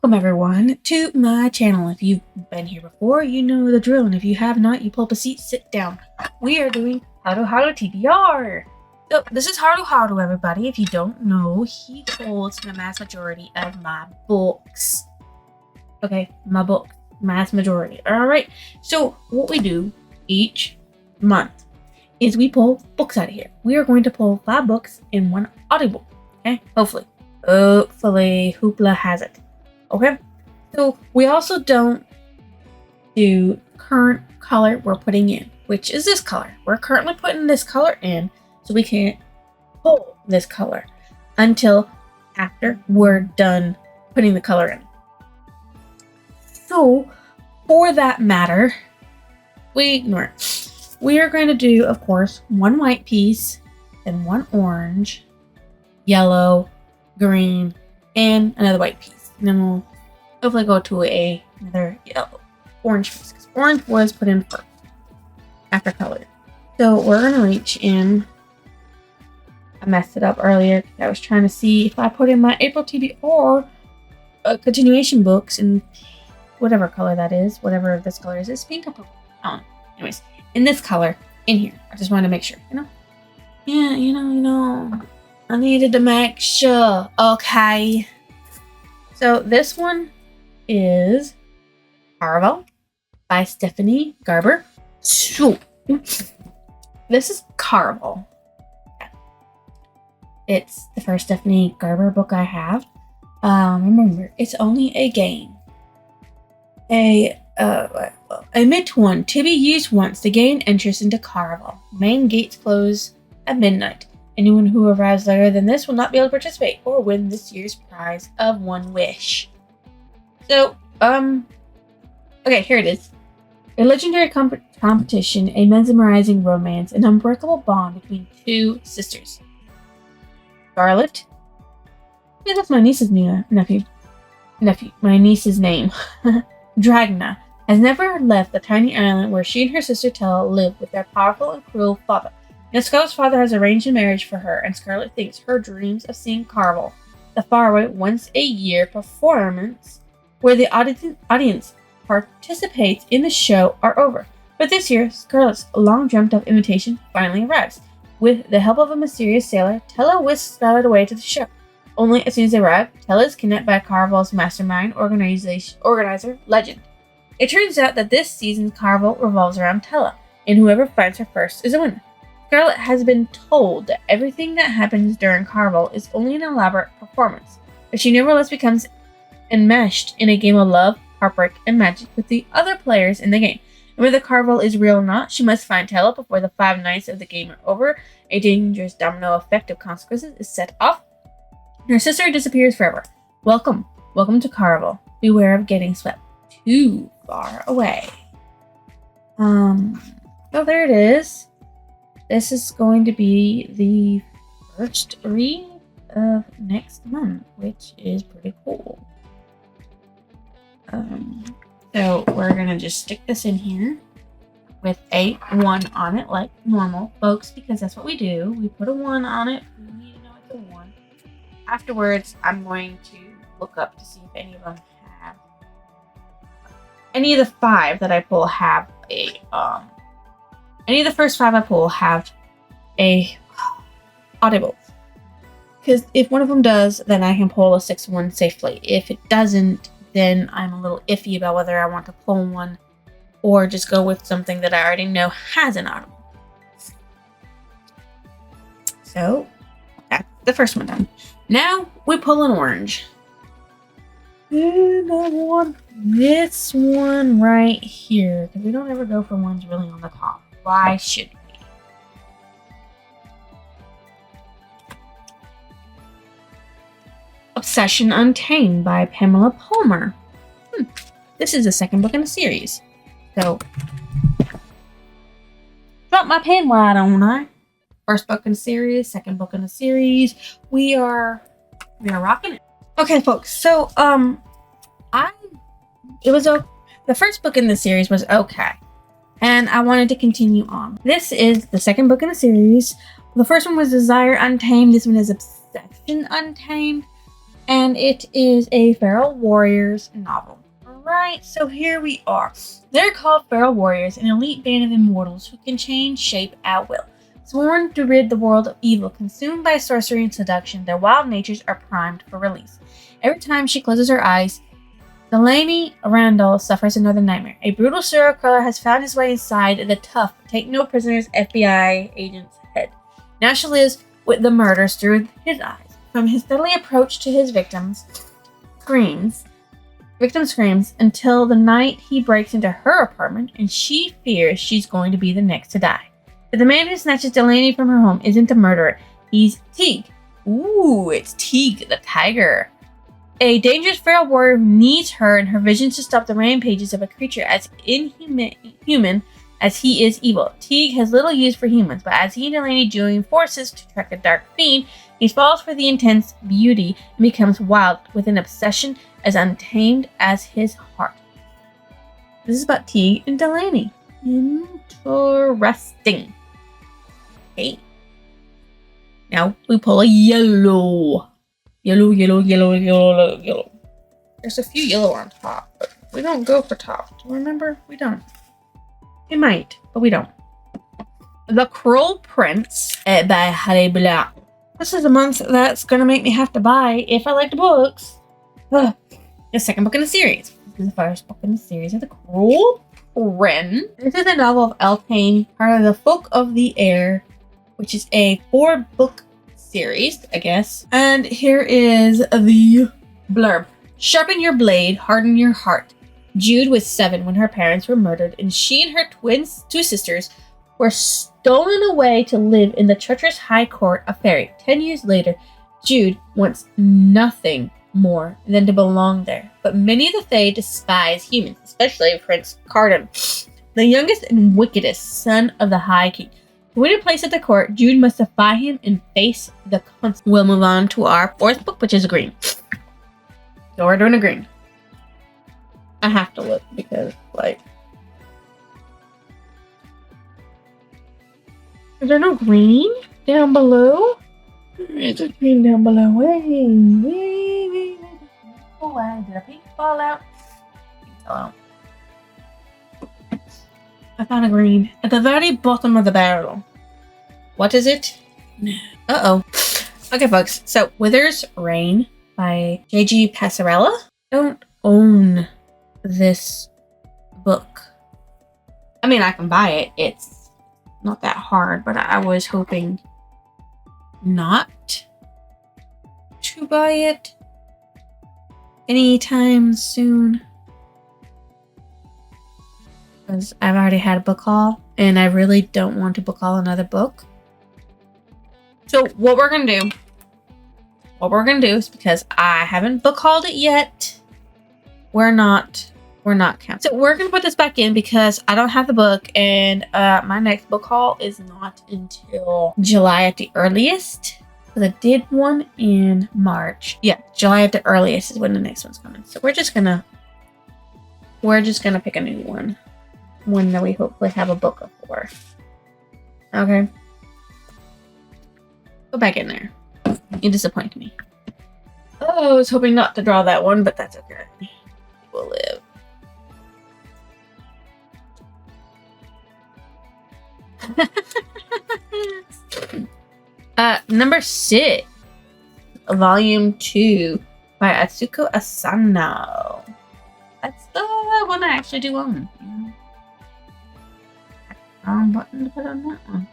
Welcome everyone to my channel. If you've been here before, you know the drill, and if you have not, you pull up a seat, sit down. We are doing Haru TBR. So this is Haru, everybody. If you don't know, he holds the mass majority of my books. Okay, my book, mass majority. Alright, so what we do each month is we pull books out of here. We are going to pull 5 books in one audiobook. Okay, hopefully Hoopla has it. Okay, so we also don't do current color we're putting in, which is this color. We're currently putting this color in, so we can't pull this color until after we're done putting the color in. So for that matter, we ignore it. We are going to do, of course, 1 white piece, then 1 orange, yellow, green, and another white piece. And then we'll hopefully go to another orange piece, because orange was put in first after color. So we're going to reach in. I messed it up earlier. I was trying to see if I put in my April TBR continuation books in whatever color that is, whatever this color is. It's pink or purple. Anyways, in this color, in here. I just wanted to make sure, Yeah, you know. I needed to make sure. Okay. So this one is Caraval by Stephanie Garber. So this is Caraval. It's the first Stephanie Garber book I have. Remember, it's only a game. A myth one to be used once to gain entrance into Caraval. Main gates close at midnight. Anyone who arrives later than this will not be able to participate or win this year's prize of 1 wish. So, okay, here it is. A legendary competition, a mesmerizing romance, an unbreakable bond between 2 sisters. Scarlet? Yeah, that's my niece's nephew. My niece's name. Dragna has never left the tiny island where she and her sister Tella live with their powerful and cruel father. Now, Scarlet's father has arranged a marriage for her, and Scarlet thinks her dreams of seeing Caraval, the faraway once-a-year performance where the audience participates in the show, are over. But this year, Scarlet's long-dreamt-of invitation finally arrives. With the help of a mysterious sailor, Tella whisks Scarlet away to the show. Only as soon as they arrive, Tella is kidnapped by Caraval's mastermind organizer, Legend. It turns out that this season's Caraval revolves around Tella, and whoever finds her first is a winner. Scarlet has been told that everything that happens during Caraval is only an elaborate performance, but she nevertheless becomes enmeshed in a game of love, heartbreak, and magic with the other players in the game. And whether Caraval is real or not, she must find Tella before the 5 nights of the game are over. A dangerous domino effect of consequences is set off, and her sister disappears forever. Welcome to Caraval. Beware of getting swept too far away. Oh, there it is. This is going to be the first read of next month, which is pretty cool. So we're going to just stick this in here with a 1 on it like normal, folks, because that's what we do. We put a 1 on it. We need to know it's a 1. Afterwards, I'm going to look up to see if any of them have... Any of the 5 that I pull have a... Any of the first 5 I pull have a audible. Because if one of them does, then I can pull a 6th one safely. If it doesn't, then I'm a little iffy about whether I want to pull one or just go with something that I already know has an audible. So, that's the first one done. Now, we pull an orange. And I want this one right here, because we don't ever go for ones really on the top. Why should we? Obsession Untamed by Pamela Palmer. This is the 2nd book in the series. So, drop my pen wide on I. First book in the series, 2nd book in the series. We are rocking it. Okay, folks. So, the first book in the series was okay, and I wanted to continue on. This is the 2nd book in the series. The first one was Desire Untamed. This one is Obsession Untamed. and it is a feral warriors novel. Alright, so here we are. They're called feral warriors, an elite band of immortals who can change shape at will. Sworn to rid the world of evil, consumed by sorcery and seduction, their wild natures are primed for release. Every time she closes her eyes, Delaney Randall suffers another nightmare. A brutal serial killer has found his way inside the tough, take-no-prisoners FBI agent's head. Now she lives with the murders through his eyes. From his deadly approach to his victim screams until the night he breaks into her apartment and she fears she's going to be the next to die. But the man who snatches Delaney from her home isn't a murderer. He's Teague. Ooh, it's Teague the tiger. A dangerous feral warrior who needs her and her visions to stop the rampages of a creature as inhuman as he is evil. Teague has little use for humans, but as he and Delaney join forces to track a dark fiend, he falls for the intense beauty and becomes wild with an obsession as untamed as his heart. This is about Teague and Delaney. Interesting. Okay. Now we pull a yellow. Yellow. There's a few yellow on top, but we don't go for top. Do you remember? We don't. We might, but we don't. The Cruel Prince by Harry Blanc. This is a month that's going to make me have to buy if I like the books. The second book in the series. This is the first book in the series of The Cruel Prince. This is a novel of Eltane, part of the Folk of the Air, which is a 4-book series, I guess. And here is the blurb. Sharpen your blade, harden your heart. Jude was 7 when her parents were murdered, and she and her two sisters were stolen away to live in the treacherous High Court of Fairy. 10 years later, Jude wants nothing more than to belong there. But many of the Fae despise humans, especially Prince Cardon, the youngest and wickedest son of the High King. To win a place at the court, Jude must defy him and face the consequences. We'll move on to our 4th book, which is green. So we're doing a green. I have to look because, is there no green down below? There's a green down below. Wait. Oh, why did a pink fall out? I found a green at the very bottom of the barrel. What is it? Uh-oh. Okay, folks. So, Wither's Reign by J.G. Passarella. Don't own this book. I mean, I can buy it. It's not that hard, but I was hoping not to buy it anytime soon. Because I've already had a book haul, and I really don't want to book haul another book. So what we're going to do is, because I haven't book hauled it yet, we're not counting. So we're going to put this back in because I don't have the book, and my next book haul is not until July at the earliest. Because I did one in March. Yeah, July at the earliest is when the next one's coming. So we're just gonna pick a new one. One that we hopefully have a book for. Okay. Go back in there. You disappoint me. Oh, I was hoping not to draw that one, but that's okay. We'll live. Number 6. Volume 2 by Atsuko Asano. That's the one I actually do own. Wrong button to put on that one.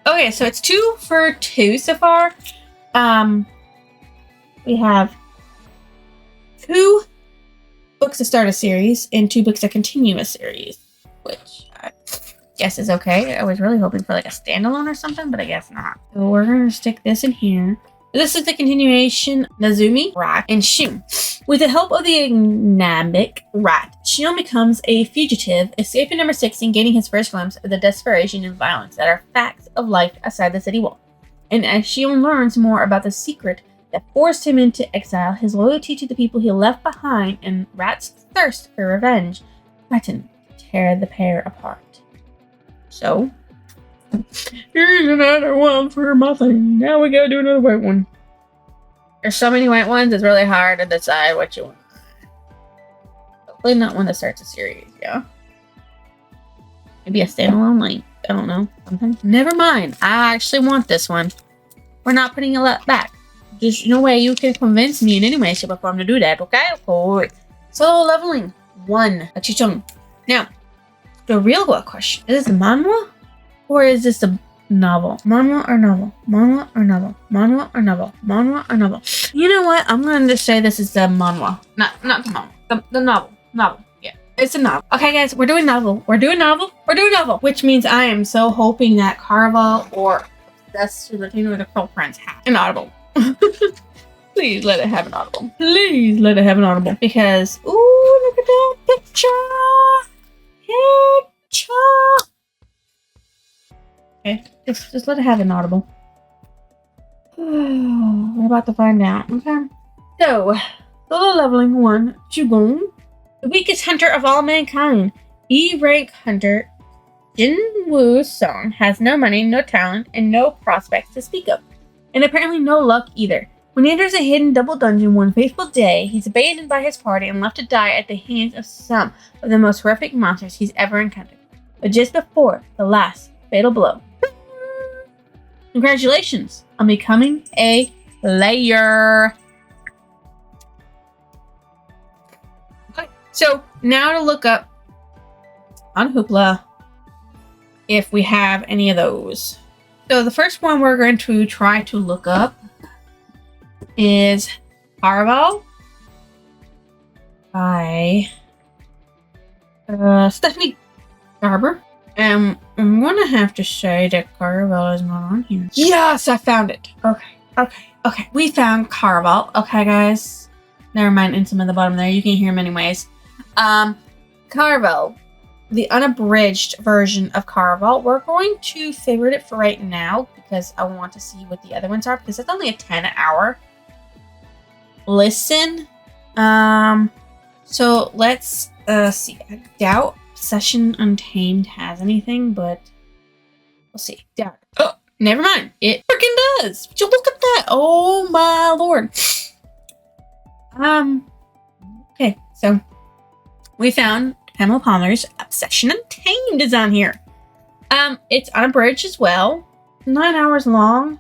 Okay, so it's 2 for 2 so far. We have 2 books to start a series and 2 books to continue a series, which I guess is okay. I was really hoping for like a standalone or something, but I guess not. So we're gonna stick this in here. This is the continuation, Nazumi, Rat, and Shun. With the help of the enigmatic Rat, Shun becomes a fugitive, escaping number 6 and gaining his first glimpse of the desperation and violence that are facts of life outside the city wall. And as Shun learns more about the secret that forced him into exile, his loyalty to the people he left behind, and Rat's thirst for revenge threaten to tear the pair apart. So, here's another one for nothing. Now we gotta do another white one. There's so many white ones, it's really hard to decide what you want. Hopefully not one that starts a series, yeah? Maybe a standalone, like, I don't know, something. Never mind, I actually want this one. We're not putting it back. There's no way you can convince me in any way, shape, or form to do that, okay? Alright. Solo leveling 1. Achichon. Now, the real question, is this a manhwa? Or is this a novel? Manhwa or novel? Manhwa or novel? Manhwa or novel? Manhwa or novel? You know what? I'm going to just say this is the manhwa. Not the manhwa. The novel. Novel. Yeah. It's a novel. Okay, guys. We're doing novel. We're doing novel. We're doing novel. Which means I am so hoping that Caraval or Obsessed with Latino the Curl Prince have an audible. Please let it have an audible. Please let it have an audible. Because, ooh, look at that picture. Picture. Okay, just let it have an audible. We're about to find out. Okay. So, solo leveling 1, Jugon. The weakest hunter of all mankind. E-rank hunter Jinwoo Song has no money, no talent, and no prospects to speak of. And apparently no luck either. When he enters a hidden double dungeon one fateful day, he's abandoned by his party and left to die at the hands of some of the most horrific monsters he's ever encountered. But just before the last fatal blow, congratulations on becoming a player. Okay, so now to look up on Hoopla if we have any of those. So the first one we're going to try to look up is Caraval by Stephanie Garber. I'm going to have to say that Caraval is not on here. Yes, I found it. Okay. We found Caraval. Okay, guys. Never mind, in some at the bottom there. You can hear him anyways. Caraval. The unabridged version of Caraval. We're going to favorite it for right now because I want to see what the other ones are because it's only a 10-hour listen. So let's see. I doubt Session Untamed has anything, but we'll see. Doubt. Oh, never mind. It freaking does. Would you look at that? Oh my lord. Okay, so we found Pamela Palmer's Obsession Untamed is on here. It's unabridged as well. 9 hours long.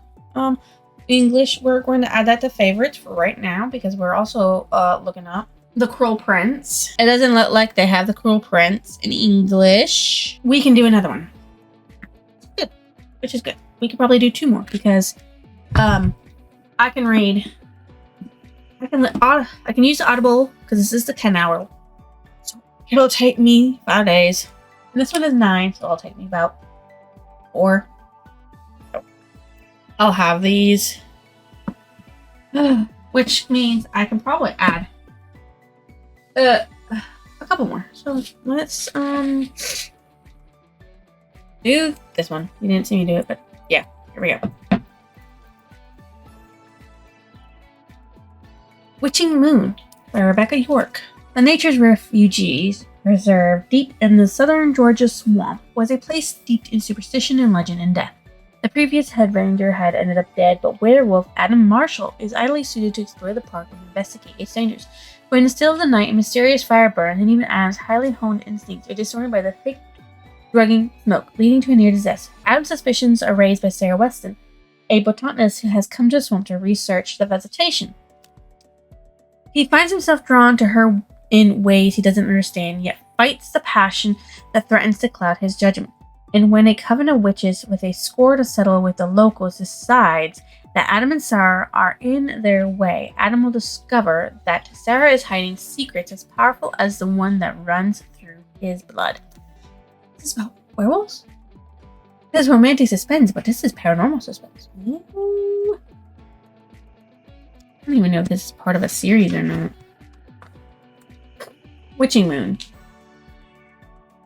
English, we're going to add that to favorites for right now because we're also looking up The Cruel Prince. It doesn't look like they have The Cruel Prince in English. We can do another one. Good. Which is good. We could probably do 2 more because I can read. I can use the Audible because this is the 10-hour. So it'll take me 5 days. And this one is 9, so it'll take me about 4. I'll have these. Which means I can probably add a couple more. So let's do this one. You didn't see me do it, but yeah, here we go. Witching Moon by Rebecca York. The Nature's Refugees Reserve deep in the southern Georgia swamp was a place steeped in superstition and legend and death. The previous head ranger had ended up dead, but werewolf Adam Marshall is ideally suited to explore the park and investigate its dangers. But in the still of the night, a mysterious fire burns, and even Adam's highly honed instincts are distorted by the thick, drugging smoke, leading to a near disaster. Adam's suspicions are raised by Sarah Weston, a botanist who has come to the swamp to research the vegetation. He finds himself drawn to her in ways he doesn't understand, yet fights the passion that threatens to cloud his judgment. And when a coven of witches with a score to settle with the locals decides that Adam and Sarah are in their way, Adam will discover that Sarah is hiding secrets as powerful as the one that runs through his blood. This is about werewolves? This is romantic suspense, but this is paranormal suspense. Ooh. I don't even know if this is part of a series or not. Witching Moon,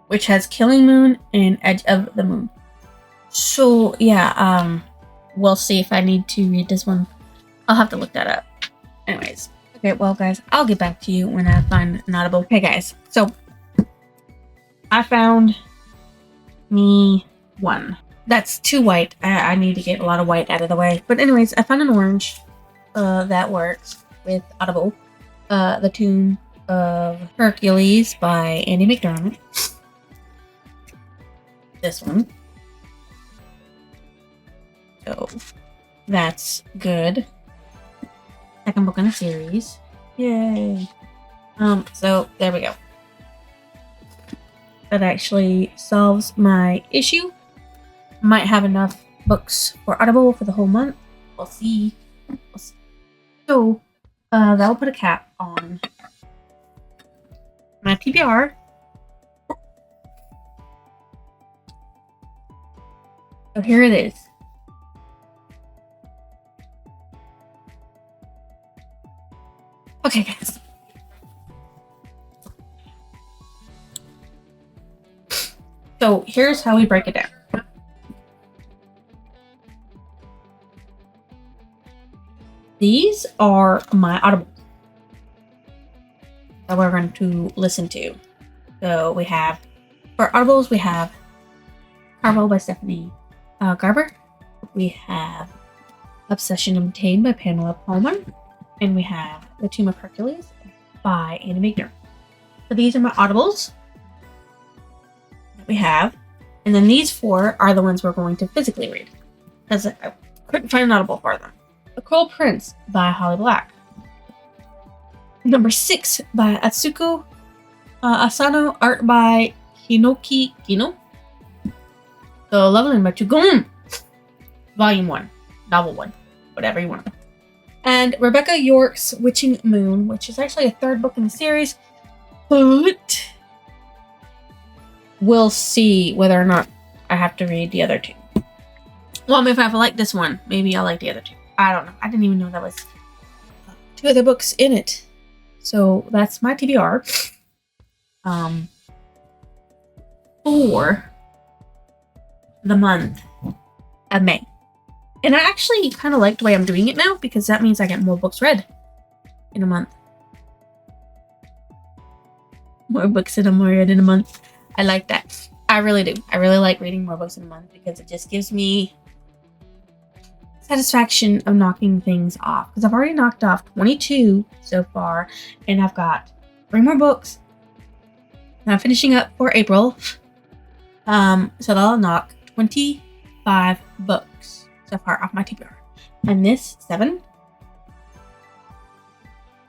which has Killing Moon and Edge of the Moon. So yeah, we'll see if I need to read this one. I'll have to look that up. Anyways, okay, well guys, I'll get back to you when I find an audible. Okay guys, so I found me one. That's too white. I need to get a lot of white out of the way. But anyways, I found an orange. that works with Audible. The Tomb of Hercules by Andy McDermott. This one. So that's good. Second book in the series. Yay. So there we go. That actually solves my issue. Might have enough books for Audible for the whole month. We'll see. So that'll put a cap on my TBR. So here it is. Okay, guys. So here's how we break it down. These are my Audible that we're going to listen to. So we have, for Audibles, we have Carvel by Stephanie Garber. We have Obsession Obtained by Pamela Palmer. And we have The Tomb of Hercules by Andy McDermott. So these are my Audibles that we have. And then these 4 are the ones we're going to physically read, because I couldn't find an Audible for them. The Cruel Prince by Holly Black. Number 6 by Atsuko Asano. Art by Hinoki Kino. The Leveling by Tugum. Volume 1. Novel 1. Whatever you want. And Rebecca York's Witching Moon, which is actually a 3rd book in the series. But we'll see whether or not I have to read the other 2. Well, I mean, if I like this one, maybe I'll like the other 2. I don't know. I didn't even know that was 2 other books in it. So that's my TBR. For the month of May. And I actually kind of like the way I'm doing it now, because that means I get more books read in a month. More books in a month. I like that. I really do. I really like reading more books in a month, because it just gives me satisfaction of knocking things off. Because I've already knocked off 22 so far, and I've got 3 more books. And I'm finishing up for April. So that'll knock 25 books so far off my TBR. And this 7.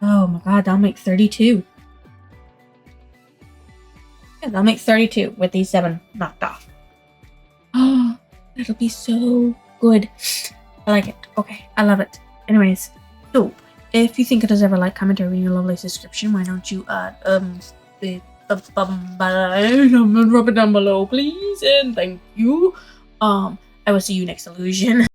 Oh my god, that'll make 32. Yeah, that'll make 32 with these 7 knocked off. Oh, that'll be so good. I like it. Okay, I love it. Anyways, so if you think it deserves a like, comment, or reading a lovely subscription, why don't you drop it down below, please, and thank you. I will see you next illusion.